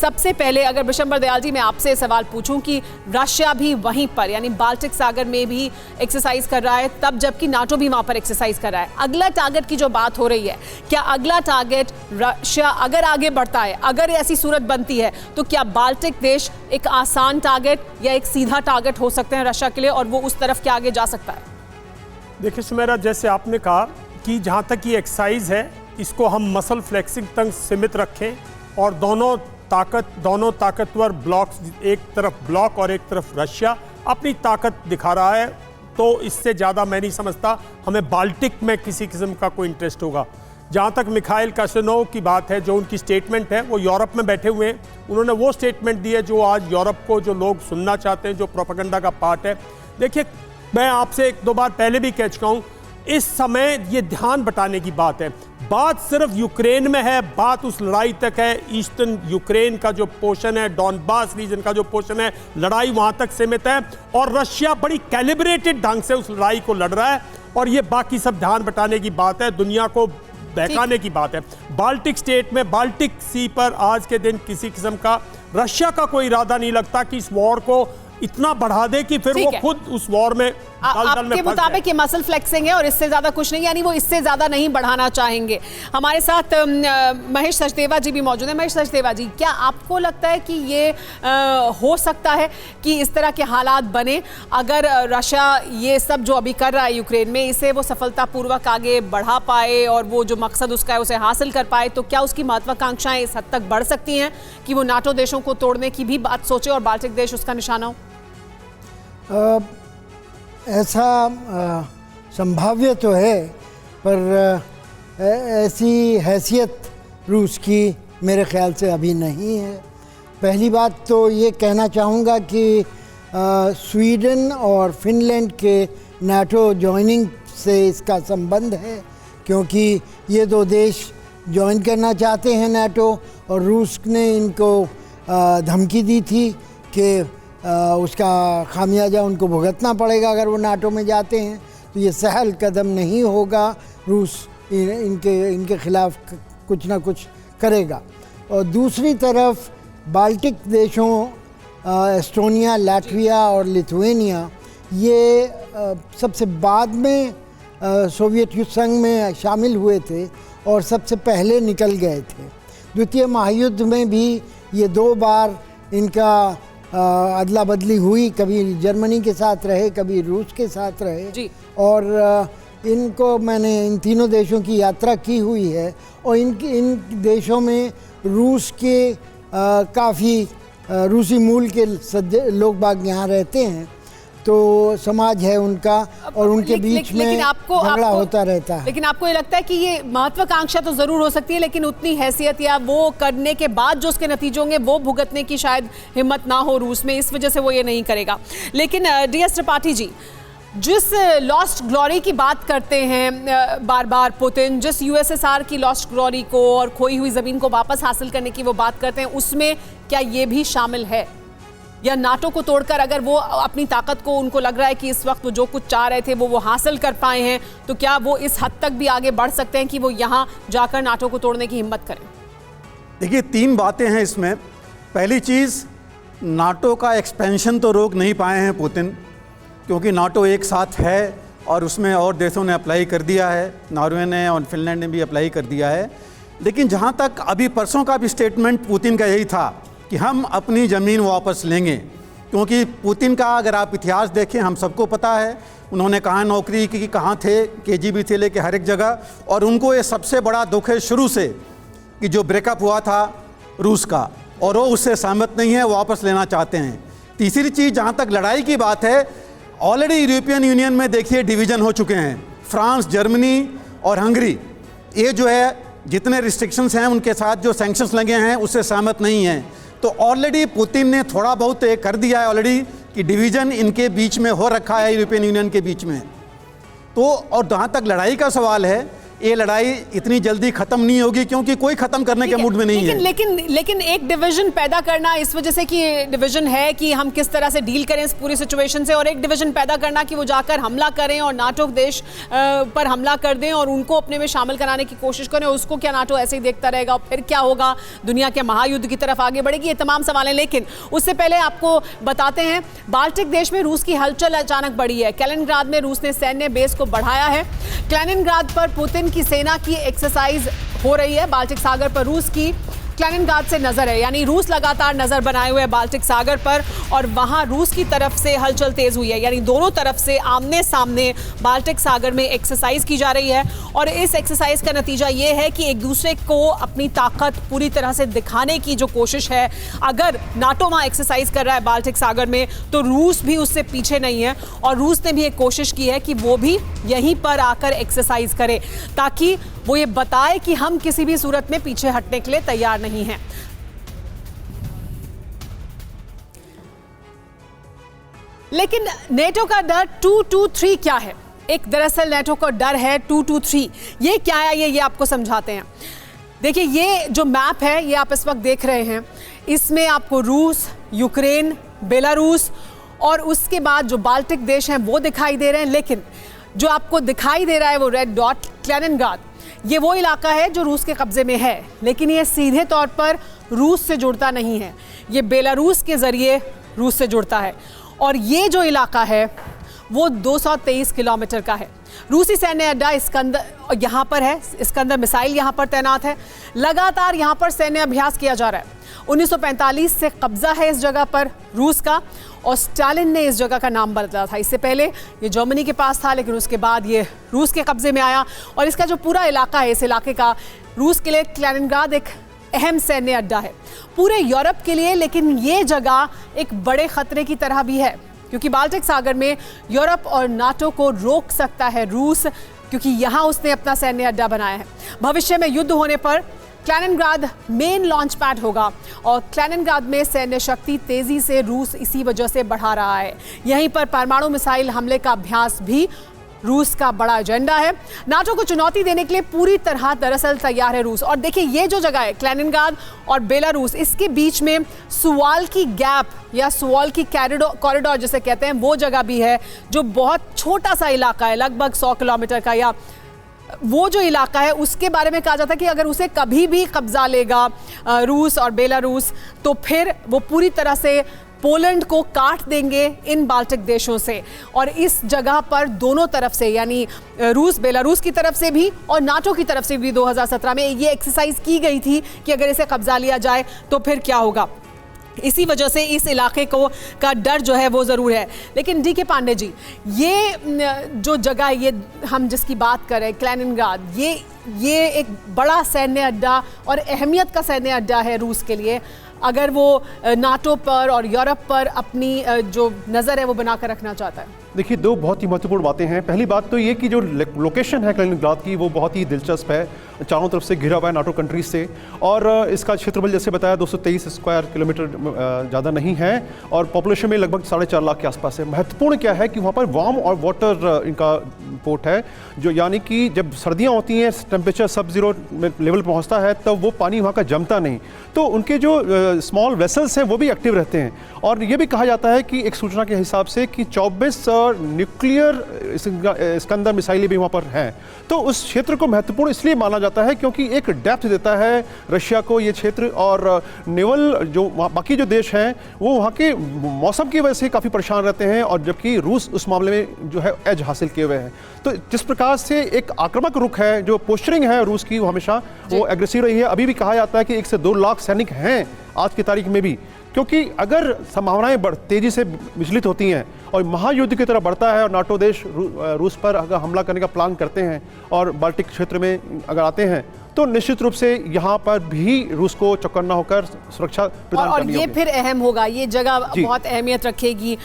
सबसे पहले अगर बिशंबर दयाल जी मैं आपसे सवाल पूछूं कि रशिया भी वहीं पर यानी बाल्टिक सागर में भी एक्सरसाइज कर रहा है, तब जबकि नाटो भी वहां पर एक्सरसाइज कर रहा है, अगला टारगेट की जो बात हो रही है, क्या अगला टारगेट रशिया अगर आगे बढ़ता है, अगर ऐसी सूरत बनती है, तो क्या बाल्टिक देश एक आसान टारगेट या एक सीधा टारगेट हो सकते हैं रशिया के लिए और वो उस तरफ के आगे जा सकता है? देखिए सुमेरा, जैसे आपने कहा कि जहां तक ये एक्सरसाइज है इसको हम मसल फ्लेक्सिंग तक सीमित रखें और दोनों ताकतवर ब्लॉक्स, एक तरफ ब्लॉक और एक तरफ रशिया अपनी ताकत दिखा रहा है, तो इससे ज़्यादा मैं नहीं समझता हमें बाल्टिक में किसी किस्म का कोई इंटरेस्ट होगा। जहाँ तक मिखाइल काशनोव की बात है, जो उनकी स्टेटमेंट है, वो यूरोप में बैठे हुए हैं, उन्होंने वो स्टेटमेंट दी है जो आज यूरोप को जो लोग सुनना चाहते हैं, जो प्रोपेगेंडा का पार्ट है। देखिए, मैं आपसे एक दो बार पहले भी कह चुका हूँ, इस समय ये ध्यान बटाने की बात है। बात सिर्फ यूक्रेन में है, बात उस लड़ाई तक है, ईस्टर्न यूक्रेन का जो पोर्शन है, डॉनबास रीजन का जो पोर्शन है, लड़ाई वहां तक सीमित है और रशिया बड़ी कैलिब्रेटेड ढंग से उस लड़ाई को लड़ रहा है और ये बाकी सब ध्यान बटाने की बात है, दुनिया को बहकाने की बात है। बाल्टिक स्टेट में, बाल्टिक सी पर आज के दिन किसी किस्म का रशिया का कोई इरादा नहीं लगता कि इस वॉर को इतना बढ़ा दे कि फिर वो खुद उस वॉर में आपके मुताबिक ये मसल फ्लेक्सिंग है और इससे ज्यादा कुछ नहीं, यानी वो इससे ज्यादा नहीं बढ़ाना चाहेंगे। हमारे साथ महेश सचदेवा जी भी मौजूद है। महेश सचदेवा जी, क्या आपको लगता है कि ये हो सकता है कि इस तरह के हालात बने अगर रशिया ये सब जो अभी कर रहा है यूक्रेन में, इसे वो सफलतापूर्वक आगे बढ़ा पाए और वो जो मकसद उसका है उसे हासिल कर पाए, तो क्या उसकी महत्वाकांक्षाएं इस हद तक बढ़ सकती हैं कि वो नाटो देशों को तोड़ने की भी बात सोचे और बाल्टिक देश उसका निशाना हो? ऐसा संभाव्य तो है, पर ऐसी हैसियत रूस की मेरे ख्याल से अभी नहीं है। पहली बात तो ये कहना चाहूँगा कि स्वीडन और फिनलैंड के नाटो ज्वाइनिंग से इसका संबंध है, क्योंकि ये दो देश ज्वाइन करना चाहते हैं नाटो और रूस ने इनको धमकी दी थी कि उसका खामियाजा उनको भुगतना पड़ेगा अगर वो नाटो में जाते हैं, तो ये सहल कदम नहीं होगा। रूस इनके खिलाफ कुछ ना कुछ करेगा। और दूसरी तरफ बाल्टिक देशों एस्टोनिया, लाटविया और लिथुआनिया, ये सबसे बाद में सोवियत युद्ध संघ में शामिल हुए थे और सबसे पहले निकल गए थे। द्वितीय महायुद्ध में भी ये दो बार इनका अदला बदली हुई, कभी जर्मनी के साथ रहे, कभी रूस के साथ रहे जी। और इनको मैंने इन तीनों देशों की यात्रा की हुई है और इन देशों में रूस के काफ़ी रूसी मूल के लोग बाग यहाँ रहते हैं, तो समाज है उनका और उनके बीच में झगड़ा होता रहता है। लेकिन आपको ये लगता है कि ये महत्वाकांक्षा तो जरूर हो सकती है, लेकिन उतनी हैसियत या वो करने के बाद जो उसके नतीजे होंगे वो भुगतने की शायद हिम्मत ना हो रूस में, इस वजह से वो ये नहीं करेगा। लेकिन DS त्रिपाठी जी, जिस लॉस्ट ग्लोरी की बात करते हैं बार बार पुतिन, जिस USSR की लॉस्ट ग्लोरी को और खोई हुई ज़मीन को वापस हासिल करने की वो बात करते हैं, उसमें क्या ये भी शामिल है? या नाटो को तोड़कर अगर वो अपनी ताकत को, उनको लग रहा है कि इस वक्त वो जो कुछ चाह रहे थे वो हासिल कर पाए हैं, तो क्या वो इस हद तक भी आगे बढ़ सकते हैं कि वो यहाँ जाकर नाटो को तोड़ने की हिम्मत करें? देखिए, तीन बातें हैं इसमें। पहली चीज़, नाटो का एक्सपेंशन तो रोक नहीं पाए हैं पुतिन, क्योंकि नाटो एक साथ है और उसमें और देशों ने अप्लाई कर दिया है, नॉर्वे ने और फिनलैंड ने भी अप्लाई कर दिया है। लेकिन जहाँ तक अभी परसों का भी स्टेटमेंट पुतिन का यही था कि हम अपनी ज़मीन वापस लेंगे, क्योंकि पुतिन का अगर आप इतिहास देखें, हम सबको पता है उन्होंने कहाँ नौकरी की, कहाँ थे, KGB से लेके हर एक जगह, और उनको ये सबसे बड़ा दुख है शुरू से कि जो ब्रेकअप हुआ था रूस का, और वो उससे सहमत नहीं है, वापस लेना चाहते हैं। तीसरी चीज़, जहाँ तक लड़ाई की बात है, ऑलरेडी यूरोपियन यूनियन में देखिए डिवीज़न हो चुके हैं। फ्रांस, जर्मनी और हंगरी, ये जो है जितने रिस्ट्रिक्शंस हैं उनके साथ जो सैंक्शंस लगे हैं उससे सहमत नहीं हैं। तो ऑलरेडी पुतिन ने थोड़ा बहुत कर दिया है ऑलरेडी कि डिवीज़न इनके बीच में हो रखा है, यूरोपियन यूनियन के बीच में। तो और जहाँ तक लड़ाई का सवाल है, ये लड़ाई इतनी जल्दी खत्म नहीं होगी, क्योंकि कोई खत्म करने के मूड में नहीं है। लेकिन एक डिवीजन पैदा करना इस वजह से कि डिवीजन है कि हम किस तरह से डील करें इस पूरी सिचुएशन से, और एक डिवीजन पैदा करना कि वो जाकर हमला करें और नाटो देश पर हमला कर दें और उनको अपने में शामिल कराने की कोशिश करें, उसको क्या नाटो ऐसे ही देखता रहेगा और फिर क्या होगा, दुनिया के महायुद्ध की तरफ आगे बढ़ेगी, ये तमाम सवाल हैं। लेकिन उससे पहले आपको बताते हैं, बाल्टिक देश में रूस की हलचल अचानक बढ़ी है। कैलिनिनग्राद में रूस ने सैन्य बेस को बढ़ाया है। कैलिनिनग्राद पर पुतिन की सेना की एक्सरसाइज हो रही है। बाल्टिक सागर पर रूस की कैलिनिनग्राद से नजर है, यानी रूस लगातार नजर बनाए हुए है बाल्टिक सागर पर, और वहां रूस की तरफ से हलचल तेज हुई है, यानी दोनों तरफ से आमने सामने बाल्टिक सागर में एक्सरसाइज की जा रही है। और इस एक्सरसाइज का नतीजा ये है कि एक दूसरे को अपनी ताकत पूरी तरह से दिखाने की जो कोशिश है, अगर नाटो वहां एक्सरसाइज कर रहा है बाल्टिक सागर में, तो रूस भी उससे पीछे नहीं है। और रूस ने भी एक कोशिश की है कि वो भी यहीं पर आकर एक्सरसाइज करे, ताकि वो ये बताए कि हम किसी भी सूरत में पीछे हटने के लिए तैयार नहीं हैं। लेकिन नेटो का डर 223 क्या है? एक दरअसल नेटो का डर है 223। ये क्या है, ये आपको समझाते हैं। देखिए, ये जो मैप है ये आप इस वक्त देख रहे हैं, इसमें आपको रूस, यूक्रेन, बेलारूस और उसके बाद जो बाल्टिक देश हैं वो दिखाई दे रहे हैं। लेकिन जो आपको दिखाई दे रहा है वो रेड डॉट कैलिनिनग्राद, ये वो इलाका है जो रूस के कब्जे में है, लेकिन ये सीधे तौर पर रूस से जुड़ता नहीं है, ये बेलारूस के जरिए रूस से जुड़ता है। और ये जो इलाका है वो 223 किलोमीटर का है। रूसी सैन्य अड्डा इस्कंदर यहाँ पर है, इस्कंदर मिसाइल यहाँ पर तैनात है। लगातार यहाँ पर सैन्य अभ्यास किया जा रहा है। 1945 से कब्जा है इस जगह पर रूस का, और स्टालिन ने इस जगह का नाम बदला था। इससे पहले ये जर्मनी के पास था, लेकिन उसके बाद ये रूस के कब्जे में आया। और इसका जो पूरा इलाका है, इस इलाके का रूस के लिए कैलिनिनग्राद एक अहम सैन्य अड्डा है पूरे यूरोप के लिए। लेकिन ये जगह एक बड़े खतरे की तरह भी है, क्योंकि बाल्टिक सागर में यूरोप और नाटो को रोक सकता है रूस, क्योंकि यहाँ उसने अपना सैन्य अड्डा बनाया है। भविष्य में युद्ध होने पर कैलिनिनग्राद मेन लॉन्च पैड होगा, और कैलिनिनग्राद में सैन्य शक्ति तेजी से रूस इसी वजह से बढ़ा रहा है। यहीं पर परमाणु मिसाइल हमले का अभ्यास भी रूस का बड़ा एजेंडा है। नाटो को चुनौती देने के लिए पूरी तरह दरअसल तैयार है रूस। और देखिए, ये जो जगह है कैलिनिनग्राद और बेलारूस, इसके बीच में सुवाल्की गैप या सुवाल्की कॉरिडोर जिसे कहते हैं, वो जगह भी है, जो बहुत छोटा सा इलाका है, लगभग 100 किलोमीटर का। या वो जो इलाका है उसके बारे में कहा जाता है कि अगर उसे कभी भी कब्जा लेगा रूस और बेलारूस, तो फिर वो पूरी तरह से पोलैंड को काट देंगे इन बाल्टिक देशों से। और इस जगह पर दोनों तरफ से, यानी रूस बेलारूस की तरफ से भी और नाटो की तरफ से भी 2017 में ये एक्सरसाइज की गई थी कि अगर इसे कब्जा लिया जाए तो फिर क्या होगा। इसी वजह से इस इलाके को का डर जो है वो ज़रूर है। लेकिन डी के पांडे जी, ये जो जगह है, ये हम जिसकी बात करें कैलिनिनग्राद, ये एक बड़ा सैन्य अड्डा और अहमियत का सैन्य अड्डा है रूस के लिए, अगर वो नाटो पर और यूरोप पर अपनी जो नज़र है वो बनाकर रखना चाहता है। देखिए, दो बहुत ही महत्वपूर्ण बातें हैं। पहली बात तो ये कि जो लोकेशन है कैलिनिनग्राद की वो बहुत ही दिलचस्प है, चारों तरफ से घिरा हुआ है नाटो कंट्रीज से, और इसका क्षेत्रफल जैसे बताया 223 स्क्वायर किलोमीटर ज़्यादा नहीं है, और पॉपुलेशन में लगभग 4.5 लाख के आसपास है। महत्वपूर्ण क्या है कि वहाँ पर वार्म और वाटर इनका पोर्ट है, जो यानी कि जब सर्दियाँ होती हैं, टेम्परेचर सब जीरो लेवल पहुँचता है, तब वो पानी वहाँ का जमता नहीं, तो उनके जो स्मॉल वेसल्स हैं वो भी एक्टिव रहते हैं। और ये भी कहा जाता है कि एक सूचना के हिसाब से कि 24 न्यूक्लियर इस्कंदर मिसाइलें भी वहाँ पर हैं। तो उस क्षेत्र को महत्वपूर्ण इसलिए माना जाता है क्योंकि एक डेप्थ देता है रशिया को ये क्षेत्र, और नेवल जो बाकी जो देश हैं वो वहाँ के मौसम की वजह से काफ़ी परेशान रहते हैं, और जबकि रूस उस मामले में जो है एज हासिल किए हुए हैं। तो जिस प्रकार से एक आक्रामक रुख है, जो पोस्चरिंग है रूस की, वो हमेशा वो एग्रेसिव रही है। अभी भी कहा जाता है कि 1 से 2 लाख सैनिक हैं आज की तारीख में भी, क्योंकि अगर संभावनाएं तेजी से विचलित होती हैं और महायुद्ध की तरफ बढ़ता है और नाटो देश रूस पर अगर हमला करने का प्लान करते हैं और बाल्टिक क्षेत्र में अगर आते हैं, तो निश्चित रूप से यहाँ पर भी रूस को चौकन्ना होकर सुरक्षा प्रदान करनी होगी। और ये फिर अहम होगा, ये जगह बहुत अहमियत रखेगी